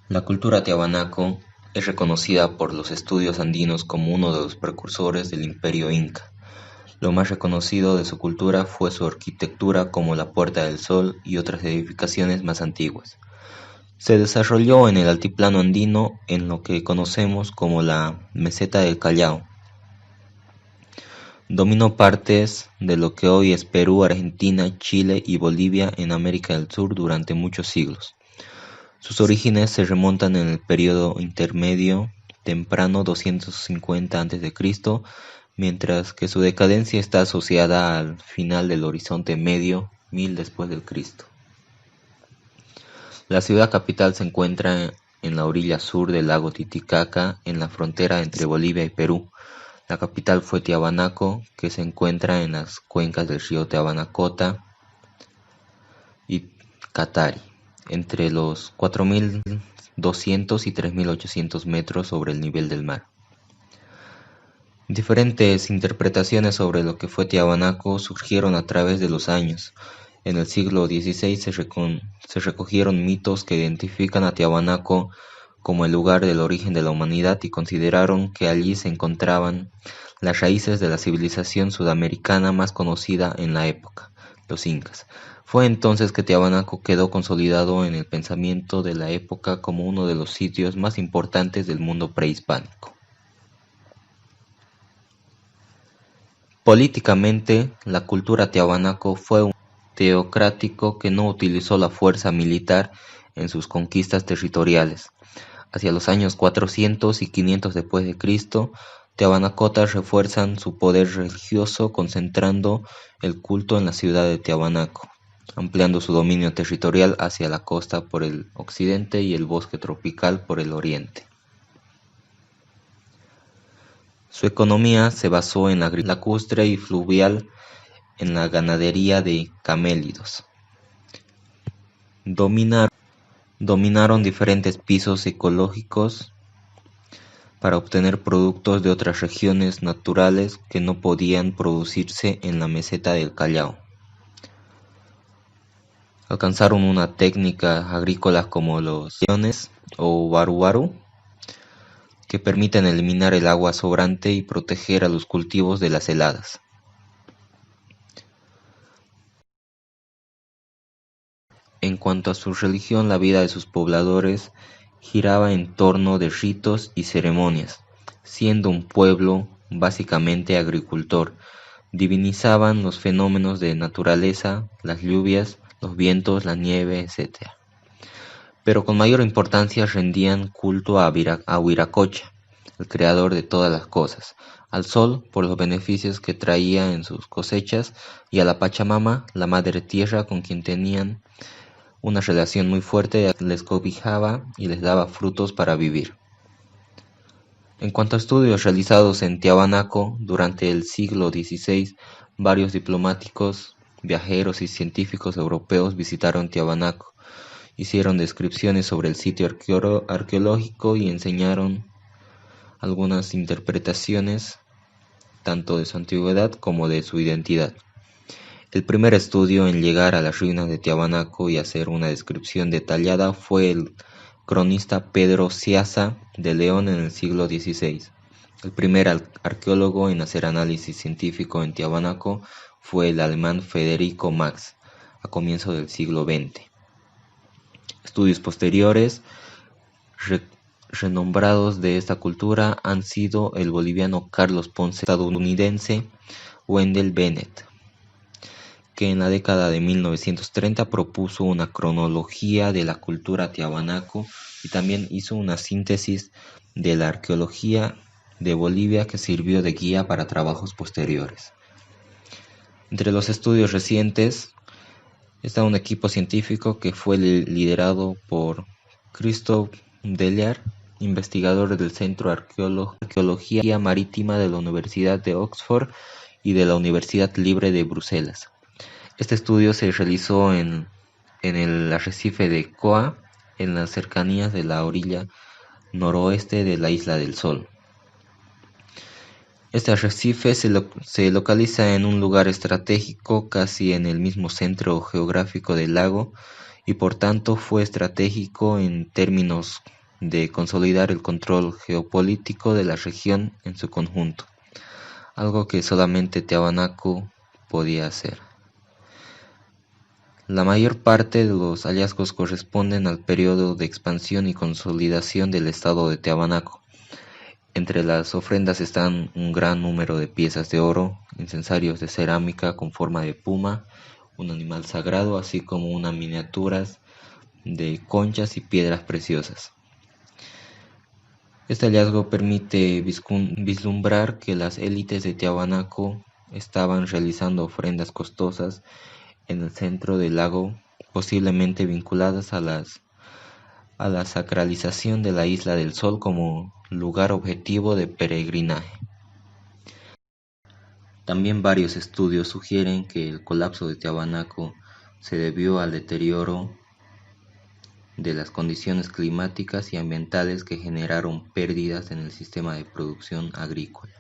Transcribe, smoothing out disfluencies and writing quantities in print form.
La cultura tiahuanaco es reconocida por los estudios andinos como uno de los precursores del Imperio Inca. Lo más reconocido de su cultura fue su arquitectura como la Puerta del Sol y otras edificaciones más antiguas. Se desarrolló en el altiplano andino en lo que conocemos como la Meseta del Callao. Dominó partes de lo que hoy es Perú, Argentina, Chile y Bolivia en América del Sur durante muchos siglos. Sus orígenes se remontan en el período intermedio temprano 250 a.C., mientras que su decadencia está asociada al final del Horizonte Medio, 1000 después del Cristo. La ciudad capital se encuentra en la orilla sur del lago Titicaca, en la frontera entre Bolivia y Perú. La capital fue Tiahuanaco, que se encuentra en las cuencas del río Tiahuanacota y Catari, entre los 4200 y 3800 metros sobre el nivel del mar. Diferentes interpretaciones sobre lo que fue Tiahuanaco surgieron a través de los años. En el siglo XVI se recogieron mitos que identifican a Tiahuanaco como el lugar del origen de la humanidad y consideraron que allí se encontraban las raíces de la civilización sudamericana más conocida en la época, los incas. Fue entonces que Tiahuanaco quedó consolidado en el pensamiento de la época como uno de los sitios más importantes del mundo prehispánico. Políticamente, la cultura tiahuanaco fue un teocrático que no utilizó la fuerza militar en sus conquistas territoriales. Hacia los años 400 y 500 después de Cristo, Tiahuanacotas refuerzan su poder religioso concentrando el culto en la ciudad de Tiahuanaco, ampliando su dominio territorial hacia la costa por el occidente y el bosque tropical por el oriente. Su economía se basó en la agricultura lacustre y fluvial, en la ganadería de camélidos. Dominaron diferentes pisos ecológicos para obtener productos de otras regiones naturales que no podían producirse en la meseta del Callao. Alcanzaron una técnica agrícola como los iones o waru-waru, que permiten eliminar el agua sobrante y proteger a los cultivos de las heladas. En cuanto a su religión, la vida de sus pobladores giraba en torno de ritos y ceremonias, siendo un pueblo básicamente agricultor. Divinizaban los fenómenos de naturaleza, las lluvias, los vientos, la nieve, etc. Pero con mayor importancia rendían culto a Huiracocha, el creador de todas las cosas, al sol por los beneficios que traía en sus cosechas y a la Pachamama, la madre tierra con quien tenían una relación muy fuerte, les cobijaba y les daba frutos para vivir. En cuanto a estudios realizados en Tiahuanaco durante el siglo XVI, varios diplomáticos, viajeros y científicos europeos visitaron Tiahuanaco, hicieron descripciones sobre el sitio arqueológico y enseñaron algunas interpretaciones tanto de su antigüedad como de su identidad. El primer estudio en llegar a las ruinas de Tiahuanaco y hacer una descripción detallada fue el cronista Pedro Ciazza de León en el siglo XVI. El primer arqueólogo en hacer análisis científico en Tiahuanaco fue el alemán Federico Max, a comienzos del siglo XX. Estudios posteriores renombrados de esta cultura han sido el boliviano Carlos Ponce, estadounidense Wendell Bennett, que en la década de 1930 propuso una cronología de la cultura tiahuanaco y también hizo una síntesis de la arqueología de Bolivia que sirvió de guía para trabajos posteriores. Entre los estudios recientes está un equipo científico que fue liderado por Christophe Dellaire, investigador del Centro de Arqueología Marítima de la Universidad de Oxford y de la Universidad Libre de Bruselas. Este estudio se realizó en el arrecife de Coa, en las cercanías de la orilla noroeste de la Isla del Sol. Este arrecife se localiza en un lugar estratégico casi en el mismo centro geográfico del lago y por tanto fue estratégico en términos de consolidar el control geopolítico de la región en su conjunto, algo que solamente Tiahuanaco podía hacer. La mayor parte de los hallazgos corresponden al periodo de expansión y consolidación del estado de Tiahuanaco. Entre las ofrendas están un gran número de piezas de oro, incensarios de cerámica con forma de puma, un animal sagrado, así como unas miniaturas de conchas y piedras preciosas. Este hallazgo permite vislumbrar que las élites de Tiahuanaco estaban realizando ofrendas costosas en el centro del lago, posiblemente vinculadas a la sacralización de la Isla del Sol como lugar objetivo de peregrinaje. También varios estudios sugieren que el colapso de Tiahuanaco se debió al deterioro de las condiciones climáticas y ambientales que generaron pérdidas en el sistema de producción agrícola.